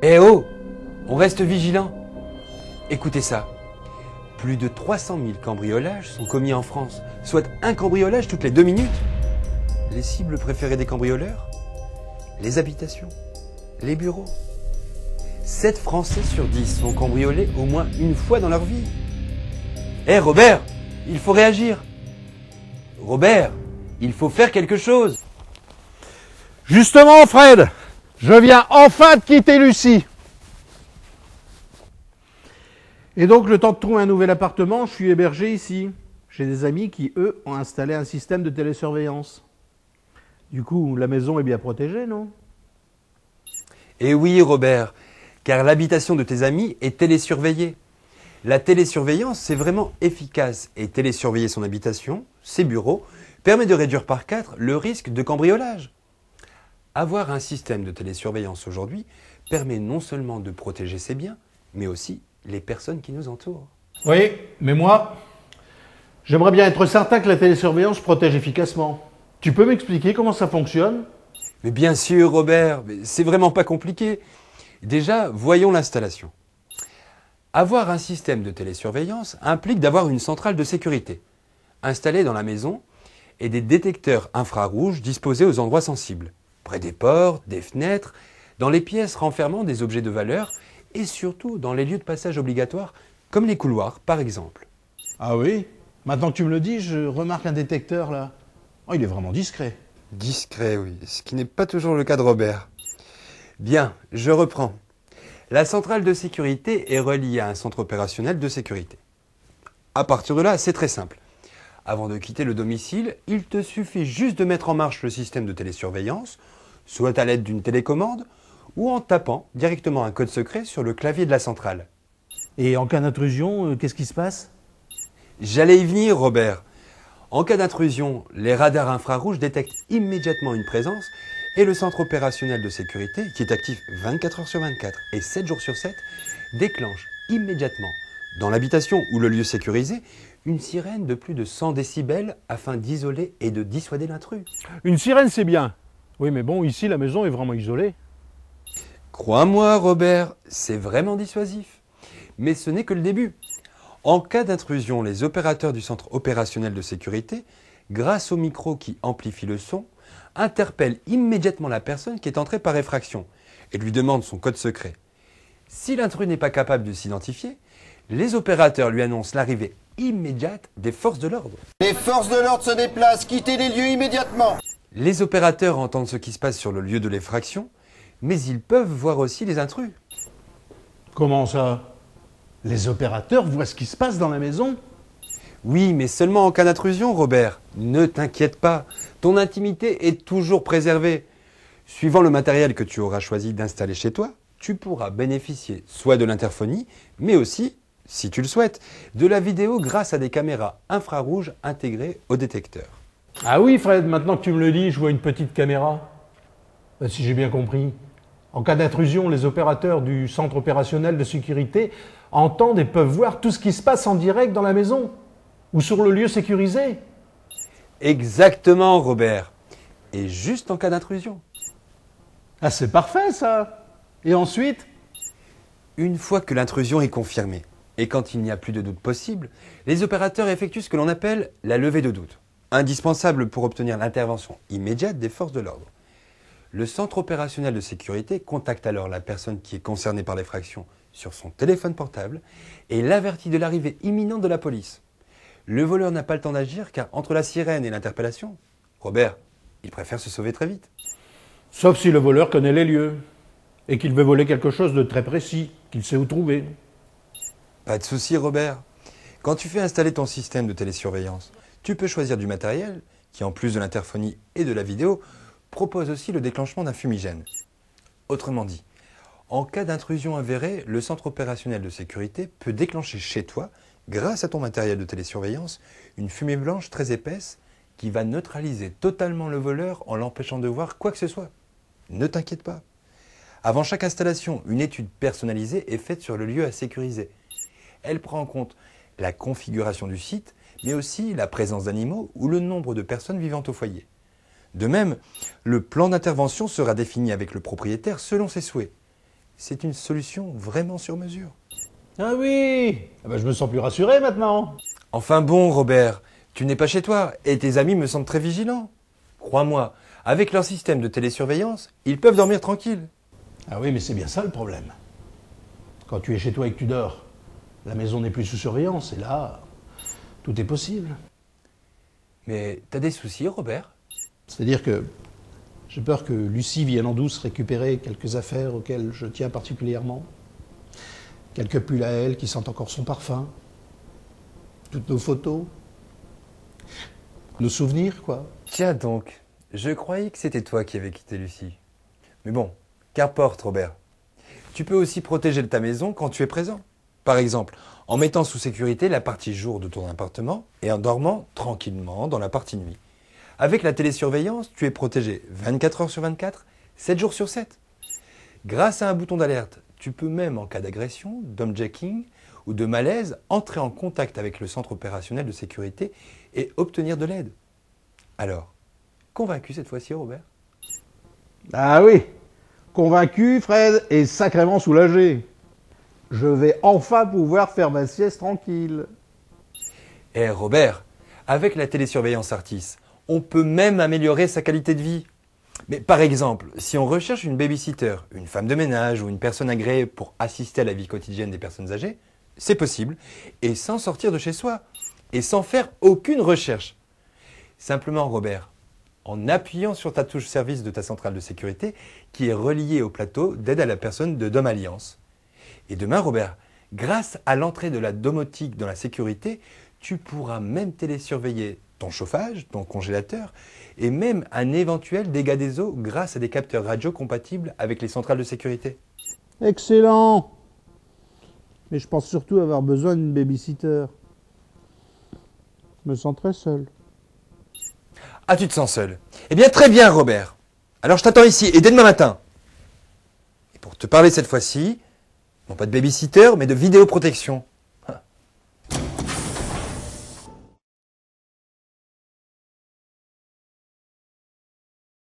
Eh oh! On reste vigilant. Écoutez ça. Plus de 300 000 cambriolages sont commis en France, soit un cambriolage toutes les 2 minutes. Les cibles préférées des cambrioleurs? Les habitations, les bureaux. 7 Français sur 10 sont cambriolés au moins une fois dans leur vie. Eh Robert, il faut réagir. Robert, il faut faire quelque chose. Justement, Fred, je viens enfin de quitter Lucie. Et donc, le temps de trouver un nouvel appartement, je suis hébergé ici. J'ai des amis qui, eux, ont installé un système de télésurveillance. Du coup, la maison est bien protégée, non? Eh oui, Robert, car l'habitation de tes amis est télésurveillée. La télésurveillance, c'est vraiment efficace et télésurveiller son habitation, ses bureaux, permet de réduire par 4 le risque de cambriolage. Avoir un système de télésurveillance aujourd'hui permet non seulement de protéger ses biens, mais aussi les personnes qui nous entourent. Oui, mais moi, j'aimerais bien être certain que la télésurveillance protège efficacement. Tu peux m'expliquer comment ça fonctionne? Mais bien sûr, Robert, c'est vraiment pas compliqué. Déjà, voyons l'installation. Avoir un système de télésurveillance implique d'avoir une centrale de sécurité installée dans la maison et des détecteurs infrarouges disposés aux endroits sensibles, près des portes, des fenêtres, dans les pièces renfermant des objets de valeur et surtout dans les lieux de passage obligatoires, comme les couloirs par exemple. Ah oui? Maintenant que tu me le dis, je remarque un détecteur là. Oh, il est vraiment discret. Discret, oui, ce qui n'est pas toujours le cas de Robert. Bien, je reprends. La centrale de sécurité est reliée à un centre opérationnel de sécurité. À partir de là, c'est très simple. Avant de quitter le domicile, il te suffit juste de mettre en marche le système de télésurveillance, soit à l'aide d'une télécommande, ou en tapant directement un code secret sur le clavier de la centrale. Et en cas d'intrusion, qu'est-ce qui se passe? J'allais y venir, Robert. En cas d'intrusion, les radars infrarouges détectent immédiatement une présence et le centre opérationnel de sécurité, qui est actif 24 heures sur 24 et 7 jours sur 7, déclenche immédiatement, dans l'habitation ou le lieu sécurisé, une sirène de plus de 100 décibels afin d'isoler et de dissuader l'intrus. Une sirène, c'est bien. Oui, mais bon, ici, la maison est vraiment isolée. Crois-moi, Robert, c'est vraiment dissuasif. Mais ce n'est que le début. En cas d'intrusion, les opérateurs du centre opérationnel de sécurité, grâce au micro qui amplifie le son, interpellent immédiatement la personne qui est entrée par effraction et lui demandent son code secret. Si l'intrus n'est pas capable de s'identifier, les opérateurs lui annoncent l'arrivée immédiate des forces de l'ordre. Les forces de l'ordre se déplacent, quittez les lieux immédiatement. Les opérateurs entendent ce qui se passe sur le lieu de l'effraction, mais ils peuvent voir aussi les intrus. Comment ça? Les opérateurs voient ce qui se passe dans la maison? Oui, mais seulement en cas d'intrusion, Robert. Ne t'inquiète pas, ton intimité est toujours préservée. Suivant le matériel que tu auras choisi d'installer chez toi, tu pourras bénéficier soit de l'interphonie, mais aussi, si tu le souhaites, de la vidéo grâce à des caméras infrarouges intégrées au détecteur. Ah oui, Fred, maintenant que tu me le dis, je vois une petite caméra. Si j'ai bien compris. En cas d'intrusion, les opérateurs du centre opérationnel de sécurité entendent et peuvent voir tout ce qui se passe en direct dans la maison ou sur le lieu sécurisé. Exactement, Robert. Et juste en cas d'intrusion. Ah, c'est parfait, ça. Et ensuite? Une fois que l'intrusion est confirmée, et quand il n'y a plus de doute possible, les opérateurs effectuent ce que l'on appelle la levée de doute, indispensable pour obtenir l'intervention immédiate des forces de l'ordre. Le centre opérationnel de sécurité contacte alors la personne qui est concernée par l'effraction sur son téléphone portable et l'avertit de l'arrivée imminente de la police. Le voleur n'a pas le temps d'agir car entre la sirène et l'interpellation, Robert, il préfère se sauver très vite. Sauf si le voleur connaît les lieux et qu'il veut voler quelque chose de très précis, qu'il sait où trouver. Pas de souci, Robert. Quand tu fais installer ton système de télésurveillance, tu peux choisir du matériel qui, en plus de l'interphonie et de la vidéo, propose aussi le déclenchement d'un fumigène. Autrement dit, en cas d'intrusion avérée, le centre opérationnel de sécurité peut déclencher chez toi, grâce à ton matériel de télésurveillance, une fumée blanche très épaisse qui va neutraliser totalement le voleur en l'empêchant de voir quoi que ce soit. Ne t'inquiète pas. Avant chaque installation, une étude personnalisée est faite sur le lieu à sécuriser. Elle prend en compte la configuration du site, mais aussi la présence d'animaux ou le nombre de personnes vivant au foyer. De même, le plan d'intervention sera défini avec le propriétaire selon ses souhaits. c'est une solution vraiment sur mesure. Ah oui, ah ben, je me sens plus rassuré maintenant. Enfin bon, Robert, tu n'es pas chez toi et tes amis me semblent très vigilants. Crois-moi, avec leur système de télésurveillance, ils peuvent dormir tranquilles. Ah oui, mais c'est bien ça le problème. Quand tu es chez toi et que tu dors, la maison n'est plus sous surveillance et là, tout est possible. Mais t'as des soucis, Robert? C'est-à-dire que j'ai peur que Lucie vienne en douce récupérer quelques affaires auxquelles je tiens particulièrement. Quelques pulls à elle qui sentent encore son parfum. Toutes nos photos. Nos souvenirs, quoi. Tiens donc, je croyais que c'était toi qui avais quitté Lucie. Mais bon, qu'importe, Robert. Tu peux aussi protéger ta maison quand tu es présent. Par exemple, en mettant sous sécurité la partie jour de ton appartement et en dormant tranquillement dans la partie nuit. Avec la télésurveillance, tu es protégé 24 heures sur 24, 7 jours sur 7. Grâce à un bouton d'alerte, tu peux même, en cas d'agression, d'homejacking ou de malaise, entrer en contact avec le centre opérationnel de sécurité et obtenir de l'aide. Alors, convaincu cette fois-ci, Robert? Ah oui, convaincu, Fred, et sacrément soulagé. Je vais enfin pouvoir faire ma sieste tranquille. Eh Robert, avec la télésurveillance Artis, on peut même améliorer sa qualité de vie. Mais par exemple, si on recherche une babysitter, une femme de ménage ou une personne agréée pour assister à la vie quotidienne des personnes âgées, c'est possible, et sans sortir de chez soi, et sans faire aucune recherche. Simplement, Robert, en appuyant sur ta touche service de ta centrale de sécurité qui est reliée au plateau d'aide à la personne de Dom Alliance. Et demain, Robert, grâce à l'entrée de la domotique dans la sécurité, tu pourras même télésurveiller ton chauffage, ton congélateur et même un éventuel dégât des eaux grâce à des capteurs radio compatibles avec les centrales de sécurité. Excellent! Mais je pense surtout avoir besoin d'une babysitter. Je me sens très seul. Ah, tu te sens seul? Eh bien, très bien, Robert. Alors, je t'attends ici, et dès demain matin. Et pour te parler cette fois-ci, non pas de babysitter, mais de vidéoprotection.